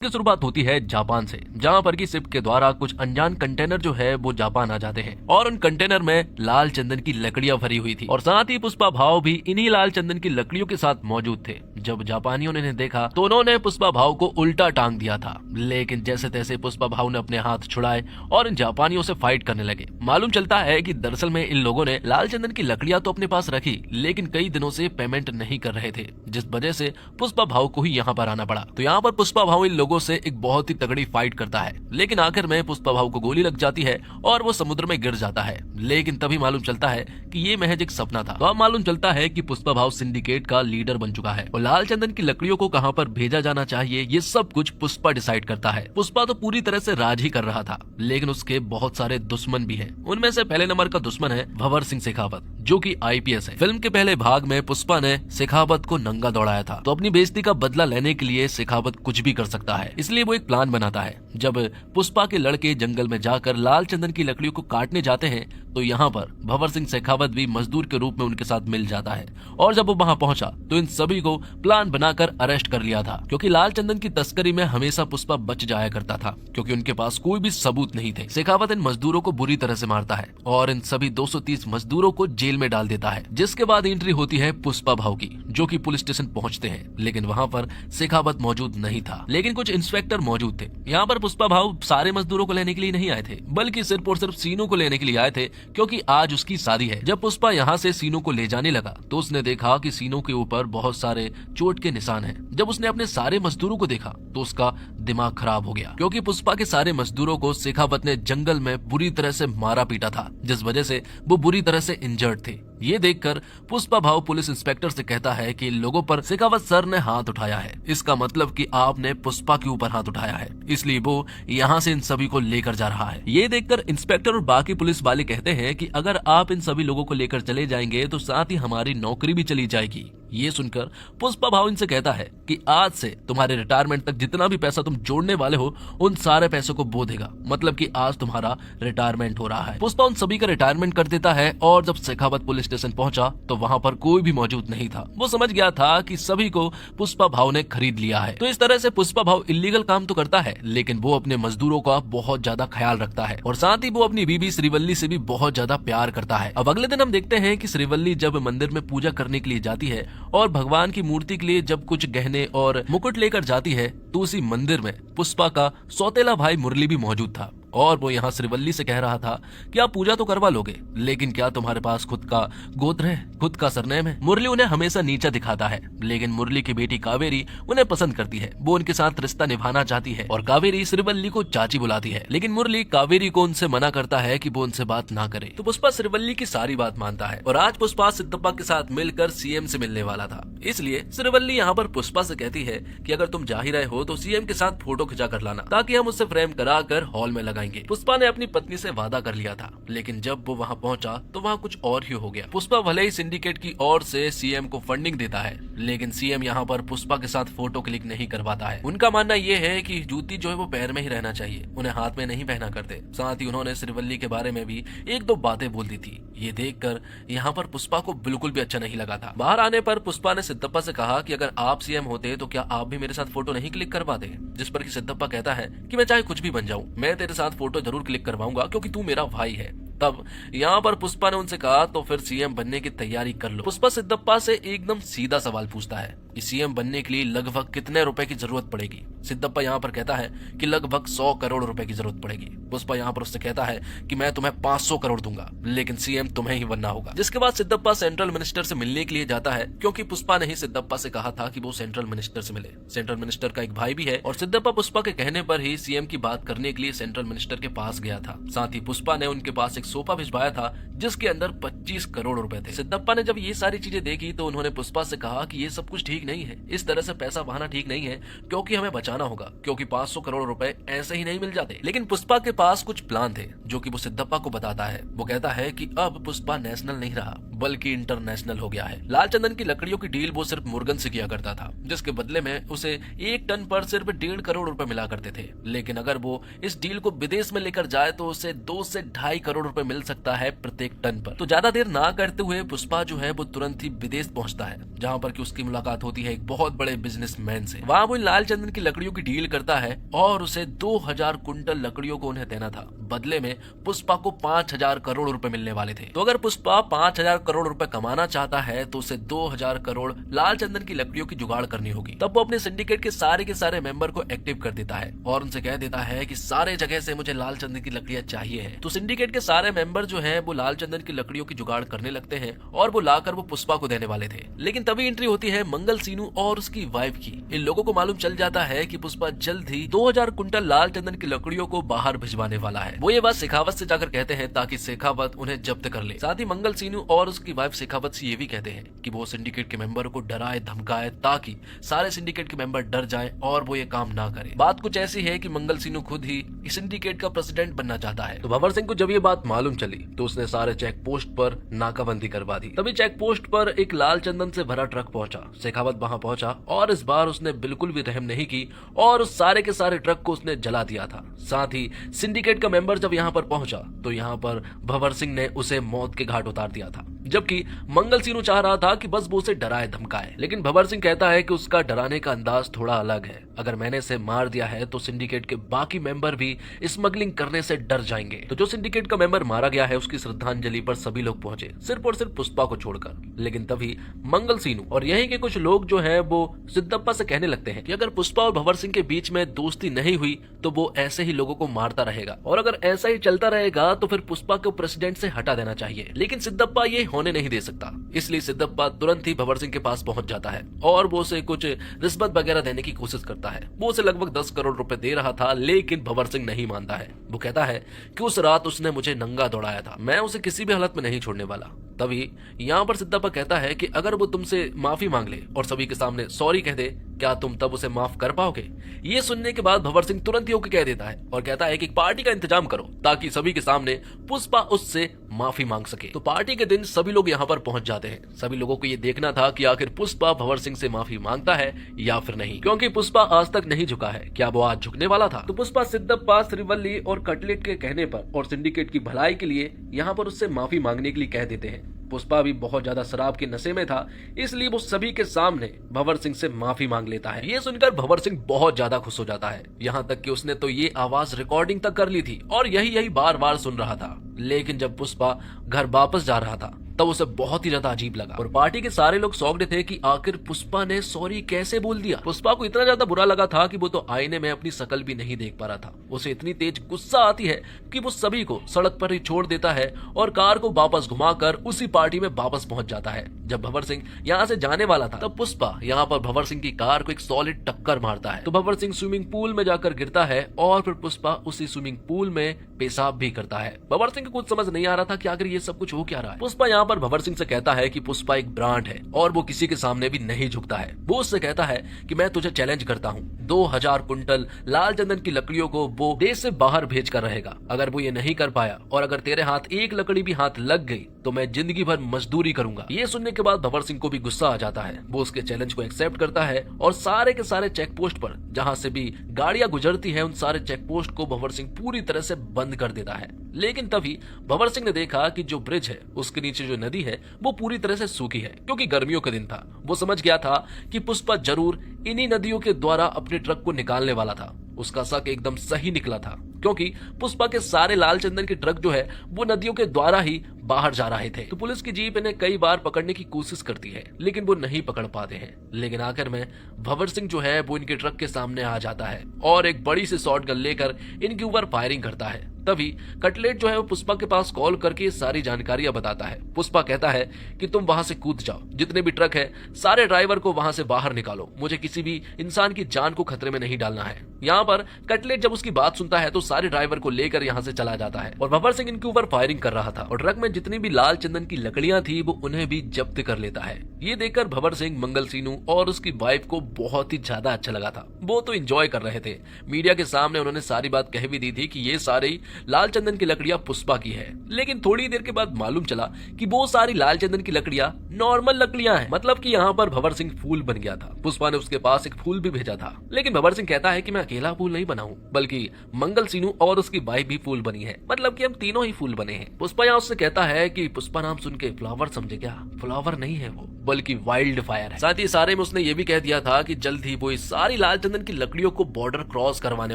की शुरुआत होती है जापान से, जहां पर की शिप के द्वारा कुछ अनजान कंटेनर जो है वो जापान आ जाते हैं और उन कंटेनर में लाल चंदन की लकड़ियां भरी हुई थी और साथ ही पुष्पा भाव भी इन्हीं लाल चंदन की लकड़ियों के साथ मौजूद थे। जब जापानियों ने इन्हें देखा तो उन्होंने पुष्पा भाव को उल्टा टांग दिया था, लेकिन जैसे तैसे पुष्पा भाव ने अपने हाथ छुड़ाए और इन जापानियों से फाइट करने लगे। मालूम चलता है कि दरअसल में इन लोगों ने लाल चंदन की लकड़ियां तो अपने पास रखी, लेकिन कई दिनों से पेमेंट नहीं कर रहे थे, जिस वजह से पुष्पा भाव को ही यहाँ पर आना पड़ा। तो यहाँ पर पुष्पा भाव इन लोगों से एक बहुत ही तगड़ी फाइट करता है, लेकिन आखिर में पुष्पा भाव को गोली लग जाती है और वो समुद्र में गिर जाता है। लेकिन तभी मालूम चलता है कि ये महज एक सपना था। तो अब मालूम चलता है कि पुष्पा भाव सिंडिकेट का लीडर बन चुका है और लाल चंदन की लकड़ियों को कहां पर भेजा जाना चाहिए ये सब कुछ पुष्पा डिसाइड करता है। पुष्पा तो पूरी तरह से राज ही कर रहा था, लेकिन उसके बहुत सारे दुश्मन भी हैं। उनमें से पहले नंबर का दुश्मन है भंवर सिंह शेखावत, जो कि आईपीएस है। फिल्म के पहले भाग में पुष्पा ने शेखावत को नंगा दौड़ाया था, तो अपनी बेइज्जती का बदला लेने के लिए शेखावत कुछ भी कर सकता है, इसलिए वो एक प्लान बनाता है। जब पुष्पा के लड़के जंगल में जाकर लाल चंदन की लकड़ियों को काटने जाते हैं तो यहाँ पर भंवर सिंह शेखावत भी मजदूर के रूप में उनके साथ मिल जाता है और जब वो वहाँ पहुंचा तो इन सभी को प्लान बनाकर अरेस्ट कर लिया था, क्योंकि लाल चंदन की तस्करी में हमेशा पुष्पा बच जाया करता था क्योंकि उनके पास कोई भी सबूत नहीं थे। शेखावत इन मजदूरों को बुरी तरह से मारता है और इन सभी 230 मजदूरों को जेल में डाल देता है, जिसके बाद एंट्री होती है पुष्पा भाव की, जो कि पुलिस स्टेशन पहुंचते हैं। लेकिन वहाँ पर शेखावत मौजूद नहीं था, लेकिन कुछ इंस्पेक्टर मौजूद थे। यहाँ पर पुष्पा भाव सारे मजदूरों को लेने के लिए नहीं आए थे, बल्कि सिर्फ और सिर्फ सीनू को लेने के लिए आए थे, क्योंकि आज उसकी शादी है। जब पुष्पा यहाँ से सीनू को ले जाने लगा तो उसने देखा कि सीनू के ऊपर बहुत सारे चोट के निशान हैं। जब उसने अपने सारे मजदूरों को देखा तो उसका दिमाग खराब हो गया, क्योंकि पुष्पा के सारे मजदूरों को शेखावत ने जंगल में बुरी तरह से मारा पीटा था, जिस वजह से वो बुरी तरह से इंजर्ड थे। ये देखकर पुष्पा भाव पुलिस इंस्पेक्टर से कहता है कि इन लोगों पर शेखावत सर ने हाथ उठाया है, इसका मतलब कि आपने पुष्पा के ऊपर हाथ उठाया है, इसलिए वो यहाँ से इन सभी को लेकर जा रहा है। ये देखकर इंस्पेक्टर और बाकी पुलिस वाले कहते हैं कि अगर आप इन सभी लोगों को लेकर चले जाएंगे तो साथ ही हमारी नौकरी भी चली जाएगी। ये सुनकर पुष्पा भाव इनसे कहता है कि आज से तुम्हारे रिटायरमेंट तक जितना भी पैसा तुम जोड़ने वाले हो उन सारे पैसों को बो देगा, मतलब कि आज तुम्हारा रिटायरमेंट हो रहा है। पुष्पा उन सभी का रिटायरमेंट कर देता है और जब शेखावत पुलिस स्टेशन पहुंचा तो वहां पर कोई भी मौजूद नहीं था। वो समझ गया था कि सभी को पुष्पा भाव ने खरीद लिया है। तो इस तरह से पुष्पा भाव इलीगल काम तो करता है, लेकिन वो अपने मजदूरों का बहुत ज्यादा ख्याल रखता है और साथ ही वो अपनी बीबी श्रीवल्ली से भी बहुत ज्यादा प्यार करता है। अब अगले दिन हम देखते हैं कि श्रीवल्ली जब मंदिर में पूजा करने के लिए जाती है और भगवान की मूर्ति के लिए जब कुछ गहने और मुकुट लेकर जाती है तो उसी मंदिर में पुष्पा का सौतेला भाई मुरली भी मौजूद था और वो यहाँ श्रीवल्ली से कह रहा था कि आप पूजा तो करवा लोगे, लेकिन क्या तुम्हारे पास खुद का गोत्र है, खुद का सरनेम है? मुरली उन्हें हमेशा नीचा दिखाता है, लेकिन मुरली की बेटी कावेरी उन्हें पसंद करती है। वो उनके साथ रिश्ता निभाना चाहती है और कावेरी श्रीवल्ली को चाची बुलाती है, लेकिन मुरली कावेरी को उनसे मना करता है कि वो उनसे बात ना करे। तो पुष्पा श्रीवल्ली की सारी बात मानता है और आज पुष्पा सिद्धप्पा के साथ मिलकर सीएम से मिलने वाला था, इसलिए श्रीवल्ली यहाँ पर पुष्पा से कहती है कि अगर तुम जा ही रहे हो तो सीएम के साथ फोटो खिंचा कर लाना, ताकि हम उससे फ्रेम कराकर हॉल में लगाएंगे। पुष्पा ने अपनी पत्नी से वादा कर लिया था, लेकिन जब वो वहाँ पहुंचा तो वहाँ कुछ और ही हो गया। पुष्पा भले ही सिंडिकेट की ओर से सीएम को फंडिंग देता है, लेकिन सीएम यहाँ पर पुष्पा के साथ फोटो क्लिक नहीं करवाता है। उनका मानना ये है कि जूती जो है वो पैर में ही रहना चाहिए, उन्हें हाथ में नहीं पहना करते। साथ ही उन्होंने श्रीवल्ली के बारे में भी एक दो बातें बोल दी थी। ये देखकर यहाँ पर पुष्पा को बिल्कुल भी अच्छा नहीं लगा था। बाहर आने पर पुष्पा ने सिद्धप्पा से कहा कि अगर आप सीएम होते तो क्या आप भी मेरे साथ फोटो नहीं क्लिक करवाते? जिस पर कि सिद्धप्पा कहता है कि मैं चाहे कुछ भी बन जाऊं, मैं तेरे साथ फोटो जरूर क्लिक करवाऊंगा क्योंकि तू मेरा भाई है। तब यहाँ पर पुष्पा ने उनसे कहा तो फिर सीएम बनने की तैयारी कर लो। पुष्पा सिद्धप्पा से एकदम सीधा सवाल पूछता है कि सीएम बनने के लिए लगभग कितने रुपए की जरूरत पड़ेगी? सिद्धप्पा यहाँ पर कहता है कि लगभग 100 करोड़ रुपए की जरूरत पड़ेगी। पुष्पा यहाँ पर उससे कहता है कि मैं तुम्हें 500 करोड़ दूंगा, लेकिन सीएम तुम्हें ही बनना होगा। जिसके बाद सिद्धप्पा सेंट्रल मिनिस्टर से मिलने के लिए जाता है, क्योंकि पुष्पा ने ही सिद्धप्पा से कहा था कि वो सेंट्रल मिनिस्टर से मिले। सेंट्रल मिनिस्टर का एक भाई भी है और सिद्धप्पा पुष्पा के कहने पर ही सीएम की बात करने के लिए सेंट्रल मिनिस्टर के पास गया था। साथ ही पुष्पा ने उनके पास एक सोफा भिजवाया था जिसके अंदर 25 करोड़ रुपए थे। सिद्धप्पा ने जब ये सारी चीजें देखी तो उन्होंने पुष्पा से कहा कि ये सब कुछ ठीक नहीं है, इस तरह से पैसा बहाना ठीक नहीं है, क्योंकि हमें बचाना होगा, क्योंकि 500 करोड़ रुपए ऐसे ही नहीं मिल जाते। लेकिन पुष्पा के पास कुछ प्लान थे जो कि वो सिद्धप्पा को बताता है। वो कहता है कि अब पुष्पा नेशनल नहीं रहा बल्कि इंटरनेशनल हो गया है। लाल चंदन की लकड़ियों की डील वो सिर्फ मुर्गन से किया करता था, जिसके बदले में उसे 1 टन पर सिर्फ 1.5 करोड़ रुपए मिला करते थे। लेकिन अगर वो इस डील को विदेश में लेकर जाए तो उसे 2 से 2.5 करोड़ रुपए मिल सकता है प्रत्येक टन पर। तो ज्यादा देर ना करते हुए पुष्पा जो है वो तुरंत ही विदेश पहुंचता है, जहां पर कि उसकी मुलाकात होती है एक बहुत बड़े बिजनेसमैन से। वहाँ वो इन लाल चंदन की लकड़ियों की डील करता है और उसे 2000 कुंटल लकड़ियों को उन्हें देना था। बदले में पुष्पा को 5000 करोड़ रुपए मिलने वाले थे। तो अगर पुष्पा 5000 करोड़ रुपए कमाना चाहता है तो उसे 2000 करोड़ लाल चंदन की लकड़ियों की जुगाड़ करनी होगी। तब वो अपने सिंडिकेट के सारे मेंबर को एक्टिव कर देता है और उनसे कह देता है कि सारे जगह से मुझे लाल चंदन की लकड़ियां चाहिए है। तो सिंडिकेट के सारे मेंबर जो है वो लाल चंदन की लकड़ियों की जुगाड़ करने लगते हैं और वो लाकर वो पुष्पा को देने वाले थे। लेकिन तभी एंट्री होती है मंगल सीनू और उसकी वाइफ की। इन लोगों को मालूम चल जाता है कि पुष्पा जल्द ही 2000 कुंटल लाल चंदन की लकड़ियों को बाहर भिजवाने वाला है। वो ये बात शेखावत से जाकर कहते हैं ताकि शेखावत उन्हें जब्त कर ले। साथ ही मंगल सीनू और उसकी वाइफ शेखावत से ये भी कहते हैं कि वो सिंडिकेट के मेंबर को डराए धमकाए ताकि सारे सिंडिकेट के मेंबर डर जाएं और वो ये काम ना करे। बात कुछ ऐसी है कि मंगल सीनू खुद ही इस सिंडिकेट का प्रेसिडेंट बनना चाहता है। तो भंवर सिंह को जब ये बात मालूम चली तो उसने सारे चेक पोस्ट पर नाकाबंदी करवा दी। तभी चेक पोस्ट पर एक लाल चंदन से भरा ट्रक पहुंचा। शेखावत वहां पहुंचा और इस बार उसने बिल्कुल भी रहम नहीं की और उस सारे के सारे ट्रक को उसने जला दिया था। साथ ही सिंडिकेट का मेंबर जब यहाँ पर पहुंचा तो यहाँ पर भंवर सिंह ने उसे मौत के घाट उतार दिया था, जबकि मंगल सीनू चाह रहा था कि बस वो उसे डराए धमकाए। लेकिन भंवर सिंह कहता है कि उसका डराने का अंदाज थोड़ा अलग है। अगर मैंने इसे मार दिया है तो सिंडिकेट के बाकी मेंबर भी स्मगलिंग करने से डर जाएंगे। तो जो सिंडिकेट का मेंबर मारा गया है उसकी श्रद्धांजलि पर सभी लोग पहुंचे, सिर्फ और सिर्फ पुष्पा को छोड़कर। लेकिन तभी मंगल सीनू और यहीं के कुछ लोग जो है वो सिद्धप्पा से कहने लगते हैं कि अगर पुष्पा और भंवर सिंह के बीच में दोस्ती नहीं हुई तो वो ऐसे ही लोगों को मारता रहेगा और अगर ऐसा ही चलता रहेगा तो फिर पुष्पा को प्रेसिडेंट से हटा देना चाहिए। लेकिन सिद्धप्पा ये होने नहीं दे सकता, इसलिए सिद्धप्पा तुरंत ही भंवर सिंह के पास पहुंच जाता है और वो उसे कुछ रिश्वत वगैरह देने की कोशिश करता है। वो उसे लगभग 10 करोड़ रुपए दे रहा था, लेकिन भंवर सिंह नहीं मानता है। वो कहता है कि उस रात उसने मुझे नंगा दौड़ाया था, मैं उसे किसी भी हालत में नहीं छोड़ने वाला। तभी यहाँ पर सिद्धप्पा कहता है कि अगर वो तुमसे माफी मांग ले और सभी के सामने सॉरी कह दे, क्या तुम तब उसे माफ कर पाओगे? ये सुनने के बाद भंवर सिंह तुरंत ही ओके कह देता है और कहता है कि पार्टी का इंतजाम करो ताकि सभी के सामने पुष्पा उससे माफी मांग सके। तो पार्टी के दिन सभी लोग यहाँ पर पहुंच जाते हैं। सभी लोगों को ये देखना था कि आखिर पुष्पा भंवर सिंह से माफी मांगता है या फिर नहीं, क्योंकि पुष्पा आज तक नहीं झुका है। क्या वो आज झुकने वाला था? तो पुष्पा सिद्धप्पा, श्रीवल्ली और कटलेट के कहने पर और सिंडिकेट की भलाई के लिए यहाँ पर उससे माफी मांगने के लिए कह देते हैं। पुष्पा भी बहुत ज्यादा शराब के नशे में था, इसलिए वो सभी के सामने भंवर सिंह से माफी मांग लेता है। ये सुनकर भंवर सिंह बहुत ज्यादा खुश हो जाता है, यहाँ तक कि उसने तो ये आवाज रिकॉर्डिंग तक कर ली थी और यही बार बार सुन रहा था। लेकिन जब पुष्पा घर वापस जा रहा था तब उसे बहुत ही ज्यादा अजीब लगा और पार्टी के सारे लोग शॉक्ड थे कि आखिर पुष्पा ने सॉरी कैसे बोल दिया। पुष्पा को इतना ज्यादा बुरा लगा था कि वो तो आईने में अपनी शक्ल भी नहीं देख पा रहा था। उसे इतनी तेज गुस्सा आती है कि वो सभी को सड़क पर ही छोड़ देता है और कार को वापस घुमाकर उसी पार्टी में वापस पहुंच जाता है। जब भंवर सिंह यहाँ से जाने वाला था तब पुष्पा यहाँ पर भंवर सिंह की कार को एक सॉलिड टक्कर मारता है। तो भंवर सिंह स्विमिंग पूल में जाकर गिरता है और फिर पुष्पा उसी स्विमिंग पूल में पेशाब भी करता है। भंवर सिंह को कुछ समझ नहीं आ रहा था कि आखिर ये सब कुछ हो क्या रहा है। पुष्पा यहाँ पर भंवर सिंह से कहता है कि पुष्पा एक ब्रांड है और वो किसी के सामने भी नहीं झुकता है। वो उससे कहता है कि मैं तुझे चैलेंज करता हूँ, 2000 कुंटल लाल चंदन की लकड़ियों को वो देश से बाहर भेज कर रहेगा। अगर वो ये नहीं कर पाया और अगर तेरे हाथ एक लकड़ी भी हाथ लग गई तो मैं जिंदगी भर मजदूरी करूंगा। ये सुनने के बाद भंवर सिंह को भी गुस्सा आ जाता है। वो उसके चैलेंज को एक्सेप्ट करता है और सारे के सारे चेक पोस्ट पर जहां से भी गाड़ियां गुजरती है उन सारे चेक पोस्ट को भंवर सिंह पूरी तरह से बंद कर देता है। लेकिन तभी भंवर सिंह ने देखा कि जो ब्रिज है उसके नीचे जो नदी है वो पूरी तरह से सूखी है, क्योंकि गर्मियों का दिन था। वो समझ गया था कि पुष्पा जरूर इन्हीं नदियों के द्वारा अपने ट्रक को निकालने वाला था। उसका शक एकदम सही निकला था, क्योंकि पुष्पा के सारे लाल चंदन के ट्रक जो है वो नदियों के द्वारा ही बाहर जा रहे थे। तो पुलिस की जीप इन्हें कई बार पकड़ने की कोशिश करती है लेकिन वो नहीं पकड़ पाते हैं। लेकिन आखिर में भंवर सिंह जो है वो इनके ट्रक के सामने आ जाता है और एक बड़ी सी शॉट गन लेकर इनके ऊपर फायरिंग करता है। तभी कटलेट जो है वो पुष्पा के पास कॉल करके सारी जानकारियां बताता है। पुष्पा कहता है कि तुम वहां से कूद जाओ, जितने भी ट्रक है सारे ड्राइवर को वहां से बाहर निकालो, मुझे किसी भी इंसान की जान को खतरे में नहीं डालना है। यहाँ पर कटलेट जब उसकी बात सुनता है तो सारे ड्राइवर को लेकर यहाँ से चला जाता है और भंवर सिंह इनके ऊपर फायरिंग कर रहा था और ट्रक में जितनी भी लाल चंदन की लकड़ियां थी वो उन्हें भी जब्त कर लेता है। ये देखकर भंवर सिंह, मंगल सीनू और उसकी वाइफ को बहुत ही ज्यादा अच्छा लगा था। वो तो एंजॉय कर रहे थे। मीडिया के सामने उन्होंने सारी बात कह भी दी थी कि ये सारी लाल चंदन की लकड़ियां पुष्पा की है। लेकिन थोड़ी देर के बाद मालूम चला कि वो सारी लाल चंदन की लकड़ियां नॉर्मल लकड़ियां हैं, मतलब कि यहाँ पर भंवर सिंह फूल बन गया था। पुष्पा ने उसके पास एक फूल भी भेजा था, लेकिन भंवर सिंह कहता है कि मैं अकेला फूल नहीं बना हूँ, बल्कि मंगल सीनू और उसकी वाइफ भी फूल बनी है, मतलब कि हम तीनों ही फूल बने हैं। पुष्पा यहाँ उससे कहता कहता है कि पुष्पा नाम सुन के फ्लावर समझे क्या? फ्लावर नहीं है वो, बल्कि वाइल्ड फायर है। साथ ही सारे में उसने ये भी कह दिया था कि जल्द ही वो इस सारी लाल चंदन की लकड़ियों को बॉर्डर क्रॉस करवाने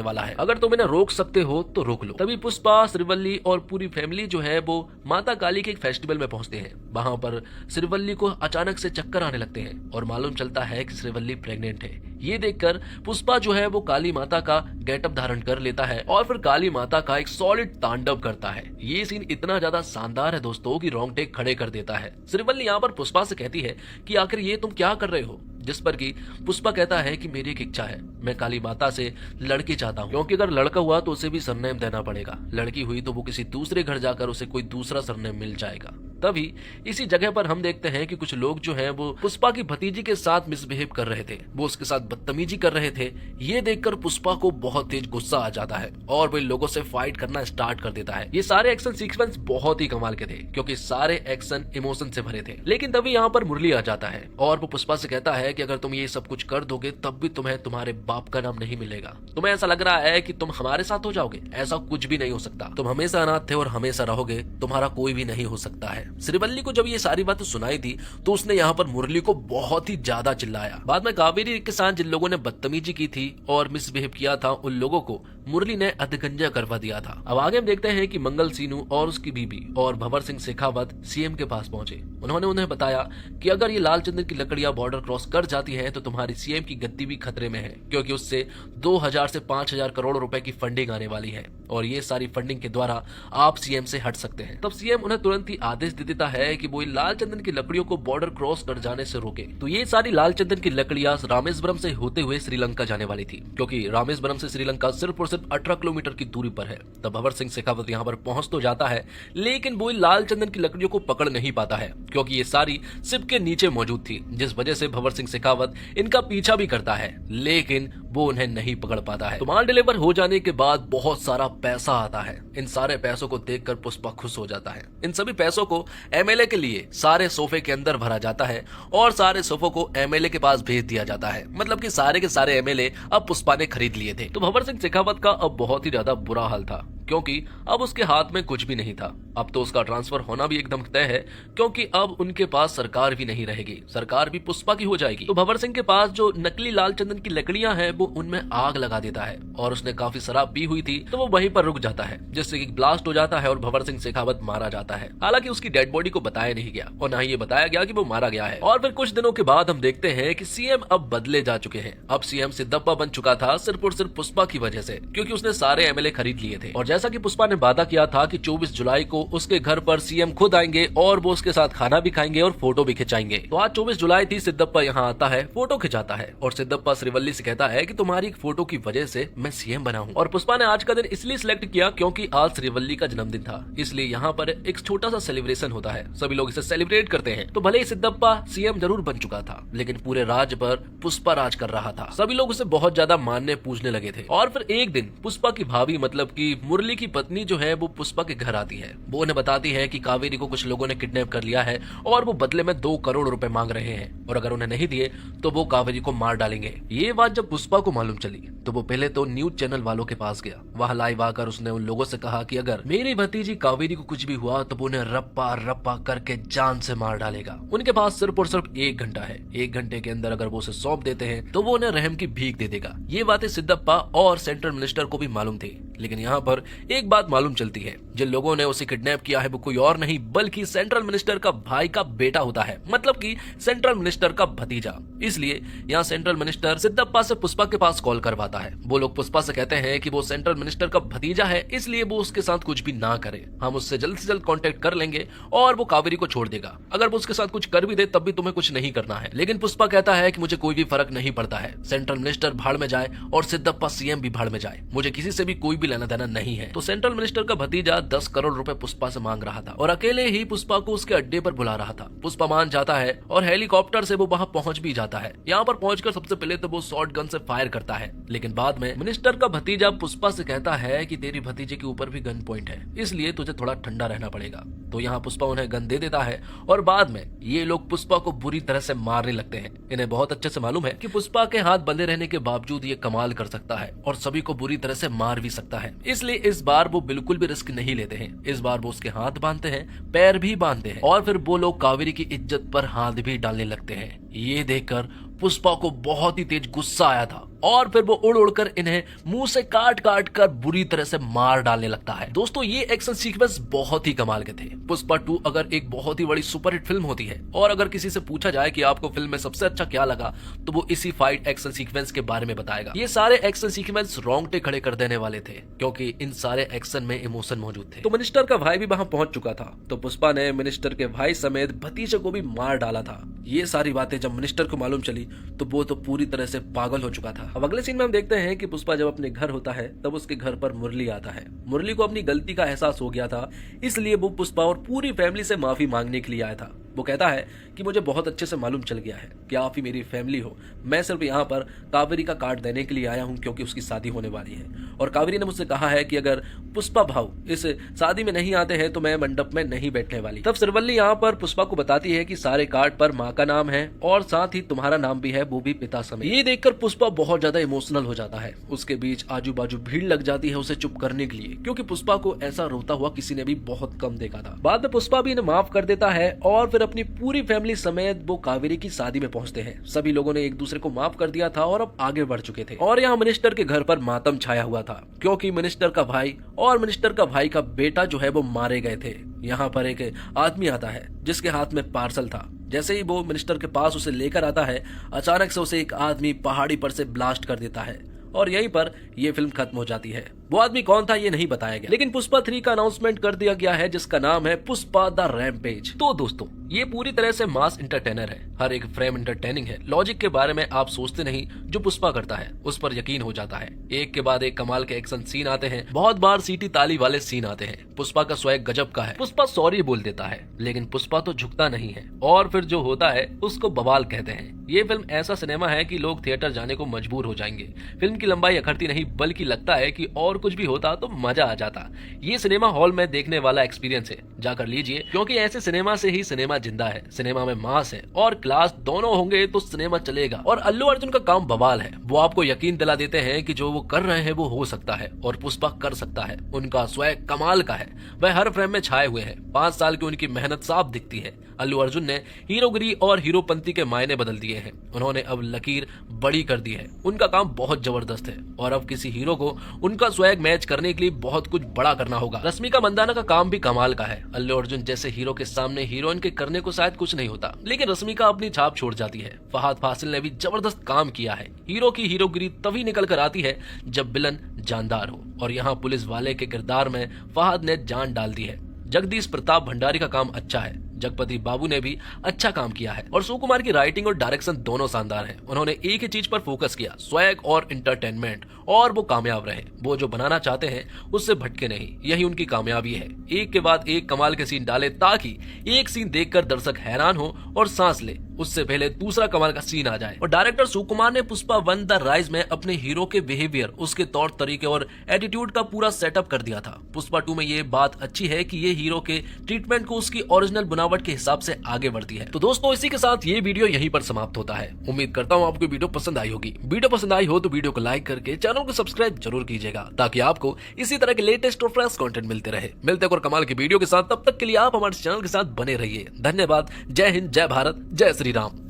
वाला है। अगर तुम इन्हें रोक सकते हो तो रोक लो। तभी पुष्पा, श्रीवल्ली और पूरी फैमिली जो है वो माता काली के एक फेस्टिवल में पहुंचते हैं। वहां पर श्रीवल्ली को अचानक से चक्कर आने लगते हैं और मालूम चलता है कि श्रीवल्ली प्रेग्नेंट है। ये देखकर पुष्पा जो है वो काली माता का गेटअप धारण कर लेता है और फिर काली माता का एक सॉलिड तांडव करता है। ये सीन इतना ज्यादा शानदार है दोस्तों कि रोंगटे खड़े कर देता है। श्रीवल्ली यहाँ पर पुष्पा से कहती है कि आखिर ये तुम क्या कर रहे हो? जिस पर कि पुष्पा कहता है कि मेरी एक इच्छा है, मैं काली माता से लड़की चाहता हूँ, क्योंकि अगर लड़का हुआ तो उसे भी सरनेम देना पड़ेगा, लड़की हुई तो वो किसी दूसरे घर जाकर उसे कोई दूसरा सरनेम मिल जाएगा। तभी इसी जगह पर हम देखते हैं कि कुछ लोग जो हैं वो पुष्पा की भतीजी के साथ मिसबिहेव कर रहे थे, वो उसके साथ बदतमीजी कर रहे थे। ये देखकर पुष्पा को बहुत तेज गुस्सा आ जाता है और वो इन लोगों से फाइट करना स्टार्ट कर देता है। ये सारे एक्शन सीक्वेंस बहुत ही कमाल के थे क्योंकि सारे एक्शन इमोशन से भरे थे। लेकिन तभी यहाँ पर मुरली आ जाता है और वो पुष्पा से कहता है कि अगर तुम ये सब कुछ कर दोगे तब भी तुम्हें तुम्हारे बाप का नाम नहीं मिलेगा। तुम्हें ऐसा लग रहा है कि तुम हमारे साथ हो जाओगे? ऐसा कुछ भी नहीं हो सकता। तुम हमेशा अनाथ थे और हमेशा रहोगे, तुम्हारा कोई भी नहीं हो सकता है। श्रीवल्ली को जब ये सारी बातें सुनाई थी तो उसने यहाँ पर मुरली को बहुत ही ज्यादा चिल्लाया। बाद में कावेरी के साथ जिन लोगों ने बदतमीजी की थी और मिसबिहेव किया था उन लोगों को मुरली ने अधगंजा करवा दिया था। अब आगे हम देखते हैं कि मंगल सीनू और उसकी बीबी और भंवर सिंह शेखावत सीएम के पास पहुंचे। उन्होंने उन्हें बताया कि अगर ये लाल चंदन की लकड़ियां बॉर्डर क्रॉस कर जाती हैं तो तुम्हारी सीएम की गद्दी भी खतरे में है, क्योंकि उससे 2000 से 5000 करोड़ रुपए की फंडिंग आने वाली है और ये सारी फंडिंग के द्वारा आप सीएम से हट सकते हैं। तब सीएम उन्हें तुरंत ही आदेश दे देता है कि वो लाल चंदन की लकड़ियों को बॉर्डर क्रॉस कर जाने से रोके। तो ये सारी लाल चंदन की लकड़ियां रामेश्वरम से होते हुए श्रीलंका जाने वाली थी, क्योंकि रामेश्वरम से श्रीलंका सिर्फ और सिर्फ 18 किलोमीटर की दूरी पर है। तब भंवर सिंह शेखावत यहाँ पर पहुंच तो जाता है, लेकिन वो लाल चंदन की लकड़ियों को पकड़ नहीं पाता है क्योंकि ये सारी शिप के नीचे मौजूद थी, जिस वजह से भंवर सिंह शेखावत इनका पीछा भी करता है, लेकिन वो उन्हें नहीं पकड़ पाता है। तो माल डिलीवर हो जाने के बाद बहुत सारा पैसा आता है। इन सारे पैसों को देखकर पुष्पा खुश हो जाता है। इन सभी पैसों को एमएलए के लिए सारे सोफे के अंदर भरा जाता है और सारे सोफों को एमएलए के पास भेज दिया जाता है। मतलब कि सारे के सारे एमएलए अब पुष्पा ने खरीद लिए थे। तो भंवर सिंह शेखावत का अब बहुत ही ज्यादा बुरा हाल था क्योंकि अब उसके हाथ में कुछ भी नहीं था। अब तो उसका ट्रांसफर होना भी एकदम तय है क्योंकि अब उनके पास सरकार भी नहीं रहेगी, सरकार भी पुष्पा की हो जाएगी। तो भंवर सिंह के पास जो नकली लाल चंदन की लकड़ियां हैं वो उनमें आग लगा देता है और उसने काफी शराब पी हुई थी तो वो वहीं पर रुक जाता है, जिससे कि ब्लास्ट हो जाता है और भंवर सिंह शेखावत मारा जाता है। हालांकि उसकी डेड बॉडी को बताया नहीं गया और न ही ये बताया गया कि वो मारा गया है। और फिर कुछ दिनों के बाद हम देखते हैं कि सीएम अब बदले जा चुके हैं। अब सीएम सिद्धप्पा बन चुका था सिर्फ और सिर्फ पुष्पा की वजह से, क्योंकि उसने सारे एमएलए खरीद लिए थे। और जैसा कि पुष्पा ने वादा किया था कि 24 जुलाई को उसके घर पर सीएम खुद आएंगे और वो उसके साथ खाना भी खाएंगे और फोटो भी खिंचाएंगे। तो आज 24 जुलाई थी, सिद्धप्पा यहाँ आता है, फोटो खिंचाता है और सिद्धप्पा श्रीवल्ली से कहता है कि तुम्हारी एक फोटो की वजह से मैं सीएम बना हूँ। और पुष्पा ने आज का दिन इसलिए सिलेक्ट किया क्योंकि आज श्रीवल्ली का जन्मदिन था, इसलिए यहाँ पर एक छोटा सा सेलिब्रेशन होता है, सभी लोग इसे सेलिब्रेट करते हैं। तो भले ही सिद्धप्पा सीएम जरूर बन चुका था, लेकिन पूरे राज्य पर पुष्पा राज कर रहा था। सभी लोग उसे बहुत ज्यादा मानने पूजने लगे थे। और फिर एक दिन पुष्पा की भाभी मतलब की मुरली की पत्नी जो है वो पुष्पा के घर आती है। वो उन्हें बताती है कि कावेरी को कुछ लोगों ने किडनैप कर लिया है और वो बदले में 2 करोड़ रुपए मांग रहे हैं और अगर उन्हें नहीं दिए तो वो कावेरी को मार डालेंगे। ये बात जब पुष्पा को मालूम चली तो वो पहले तो न्यूज चैनल वालों के पास गया। वहां लाइव आकर उसने उन लोगों से कहा कि अगर मेरी भतीजी कावेरी को कुछ भी हुआ तो वो उन्हें रप्पा रप्पा करके जान से मार डालेगा। उनके पास सिर्फ और सिर्फ 1 घंटा है, 1 घंटे के अंदर अगर वो उसे सौंप देते हैं तो वो उन्हें रहम की भीख दे देगा। ये बातें सिद्धप्पा और सेंट्रल मिनिस्टर को भी मालूम थी, लेकिन यहाँ पर एक बात मालूम चलती है, जिन लोगों ने उसे किडनैप किया है वो कोई और नहीं बल्कि सेंट्रल मिनिस्टर का भाई का बेटा होता है, मतलब कि सेंट्रल मिनिस्टर का भतीजा। इसलिए यहाँ सेंट्रल मिनिस्टर सिद्धप्पा से पुष्पा के पास कॉल करवाता है। वो लोग पुष्पा से कहते हैं कि वो सेंट्रल मिनिस्टर का भतीजा है, इसलिए वो उसके साथ कुछ भी ना करे, हम उससे जल्द से जल्द कांटेक्ट कर लेंगे और वो कावेरी को छोड़ देगा। अगर वो उसके साथ कुछ कर भी दे तब भी तुम्हें कुछ नहीं करना है। लेकिन पुष्पा कहता है कि मुझे कोई भी फर्क नहीं पड़ता है, सेंट्रल मिनिस्टर भाड़ में जाए और सिद्धप्पा सीएम भी भाड़ में जाए, मुझे किसी से भी कोई भी लेना देना नहीं है। तो सेंट्रल मिनिस्टर का भतीजा 10 करोड़ रुपए पुष्पा से मांग रहा था और अकेले ही पुष्पा को उसके अड्डे पर बुला रहा था। पुष्पा मान जाता है और हेलीकॉप्टर से वो वहां पहुंच भी जाता है। यहाँ पर पहुंचकर सबसे पहले तो वो शॉर्ट गन से फायर करता है, लेकिन बाद में मिनिस्टर का भतीजा पुष्पा से कहता है कि तेरी भतीजे के ऊपर भी गन पॉइंट है, इसलिए तुझे थोड़ा ठंडा रहना पड़ेगा। तो यहाँ पुष्पा उन्हें गन दे देता है और बाद में ये लोग पुष्पा को बुरी तरह से मारने लगते हैं। इन्हें बहुत अच्छे से मालूम है कि पुष्पा के हाथ बंधे रहने के बावजूद ये कमाल कर सकता है और सभी को बुरी तरह से मार भी सकता है, इसलिए इस बार वो बिल्कुल भी रिस्क नहीं लेते हैं। इस बार वो उसके हाथ बांधते हैं, पैर भी बांधते हैं और फिर वो लोग कावेरी की इज्जत पर हाथ भी डालने लगते हैं। ये देखकर पुष्पा को बहुत ही तेज गुस्सा आया था और फिर वो उड़ उड़कर इन्हें मुंह से काट काट कर बुरी तरह से मार डालने लगता है। दोस्तों ये एक्शन सीक्वेंस बहुत ही कमाल के थे। पुष्पा 2 अगर एक बहुत ही बड़ी सुपरहिट फिल्म होती है और अगर किसी से पूछा जाए कि आपको फिल्म में सबसे अच्छा क्या लगा तो वो इसी फाइट एक्शन सीक्वेंस के बारे में बताएगा। ये सारे एक्शन सीक्वेंस रोंगटे खड़े कर देने वाले थे क्योंकि इन सारे एक्शन में इमोशन मौजूद थे। तो मिनिस्टर का भाई भी वहां पहुंच चुका था, तो पुष्पा ने मिनिस्टर के भाई समेत भतीजे को भी मार डाला था। ये सारी बातें जब मिनिस्टर को मालूम चली तो वो तो पूरी तरह से पागल हो चुका था। अब अगले सीन में हम देखते हैं कि पुष्पा जब अपने घर होता है तब उसके घर पर मुरली आता है। मुरली को अपनी गलती का एहसास हो गया था, इसलिए वो पुष्पा और पूरी फैमिली से माफी मांगने के लिए आया था। वो कहता है कि मुझे बहुत अच्छे से मालूम चल गया है कि आप ही मेरी फैमिली हो, मैं सिर्फ यहाँ पर कावेरी का कार्ड देने के लिए आया हूँ क्योंकि उसकी शादी होने वाली है और कावेरी ने मुझसे कहा है कि अगर पुष्पा भाव इस शादी में नहीं आते हैं तो मैं मंडप में नहीं बैठने वाली। तब श्रीवल्ली यहाँ पर पुष्पा को बताती है कि सारे कार्ड पर माँ का नाम है और साथ ही तुम्हारा नाम भी है, वो भी पिता समेत। ये देखकर पुष्पा बहुत ज्यादा इमोशनल हो जाता है। उसके बीच आजू बाजू भीड़ लग जाती है उसे चुप करने के लिए, क्योंकि पुष्पा को ऐसा रोता हुआ किसी ने भी बहुत कम देखा था। बाद में पुष्पा भी इन्हें माफ कर देता है और फिर अपनी पूरी फैमिली समेत वो कावेरी की शादी में पहुंचते हैं। सभी लोगों ने एक दूसरे को माफ कर दिया था और अब आगे बढ़ चुके थे और यहाँ मिनिस्टर के घर पर मातम छाया हुआ था क्योंकि मिनिस्टर का भाई और मिनिस्टर का भाई का बेटा जो है वो मारे गए थे। यहाँ पर एक आदमी आता है जिसके हाथ में पार्सल था। जैसे ही वो मिनिस्टर के पास उसे लेकर आता है, अचानक से उसे एक आदमी पहाड़ी पर से ब्लास्ट कर देता है और यहीं पर यह फिल्म खत्म हो जाती है। वो आदमी कौन था ये नहीं बताया गया, लेकिन पुष्पा 3 का अनाउंसमेंट कर दिया गया है जिसका नाम है पुष्पा द रैम्पेज। तो दोस्तों ये पूरी तरह से मास इंटरटेनर है, हर एक फ्रेम इंटरटेनिंग है। लॉजिक के बारे में आप सोचते नहीं, जो पुष्पा करता है उस पर यकीन हो जाता है। एक के बाद एक कमाल के एक्शन सीन आते हैं, बहुत बार सीटी ताली वाले सीन आते हैं। पुष्पा का स्वैग गजब का है। पुष्पा सॉरी बोल देता है लेकिन पुष्पा तो झुकता नहीं है और फिर जो होता है उसको बवाल कहते हैं। ये फिल्म ऐसा सिनेमा है कि लोग थिएटर जाने को मजबूर हो जाएंगे। फिल्म की लंबाई अखरती नहीं बल्कि लगता है कि और कुछ भी होता तो मजा आ जाता। ये सिनेमा हॉल में देखने वाला एक्सपीरियंस है, जाकर लीजिए क्योंकि ऐसे सिनेमा से ही सिनेमा जिंदा है। सिनेमा में मास है और क्लास दोनों होंगे तो सिनेमा चलेगा। और अल्लू अर्जुन का काम बवाल है, वो आपको यकीन दिला देते हैं कि जो वो कर रहे हैं वो हो सकता है और पुष्पा कर सकता है। उनका स्वैग कमाल का है, वह हर फ्रेम में छाए हुए हैं। 5 साल की उनकी मेहनत साफ दिखती है। अल्लू अर्जुन ने हीरोगिरी और हीरोपंती के मायने बदल दिए हैं। उन्होंने अब लकीर बड़ी कर दी है। उनका काम बहुत जबरदस्त है और अब किसी हीरो को उनका स्वैग मैच करने के लिए बहुत कुछ बड़ा करना होगा। रश्मिका मंदाना का काम भी कमाल का है। अल्लू अर्जुन जैसे हीरो के सामने हीरोइन के करने को शायद कुछ नहीं होता, लेकिन रश्मिका अपनी छाप छोड़ जाती है। फहद फासिल ने भी जबरदस्त काम किया है। हीरो की हीरोगिरी तभी निकल कर आती है जब विलन जानदार हो और यहाँ पुलिस वाले के किरदार में फहद ने जान डाल दी है। जगदीश प्रताप भंडारी का काम अच्छा है। जगपति बाबू ने भी अच्छा काम किया है और सुकुमार की राइटिंग और डायरेक्शन दोनों शानदार है। उन्होंने एक ही चीज पर फोकस किया, स्वैग और इंटरटेनमेंट, और वो कामयाब रहे। वो जो बनाना चाहते हैं उससे भटके नहीं, यही उनकी कामयाबी है। एक के बाद एक कमाल के सीन डाले ताकि एक सीन देखकर दर्शक हैरान हो और सांस ले, उससे पहले दूसरा कमाल का सीन आ जाए। और डायरेक्टर सुकुमार ने पुष्पा 1 द राइज में अपने हीरो के बिहेवियर, उसके तौर तरीके और एटीट्यूड का पूरा सेटअप कर दिया था। पुष्पा 2 में ये बात अच्छी है कि ये हीरो के ट्रीटमेंट को उसकी ओरिजिनल बनावट के हिसाब से आगे बढ़ती है। तो दोस्तों इसी के साथ ये वीडियो यहीं पर समाप्त होता है। उम्मीद करता हूँ आपको वीडियो पसंद आई होगी। वीडियो पसंद आई हो तो वीडियो को लाइक करके चैनल को सब्सक्राइब जरूर कीजिएगा ताकि आपको इसी तरह के लेटेस्ट और फ्रेश कंटेंट मिलते रहे। मिलते हैं और कमाल की वीडियो के साथ, तब तक के लिए आप हमारे चैनल के साथ बने रहिए। धन्यवाद। जय हिंद, जय भारत, जय श्री राम।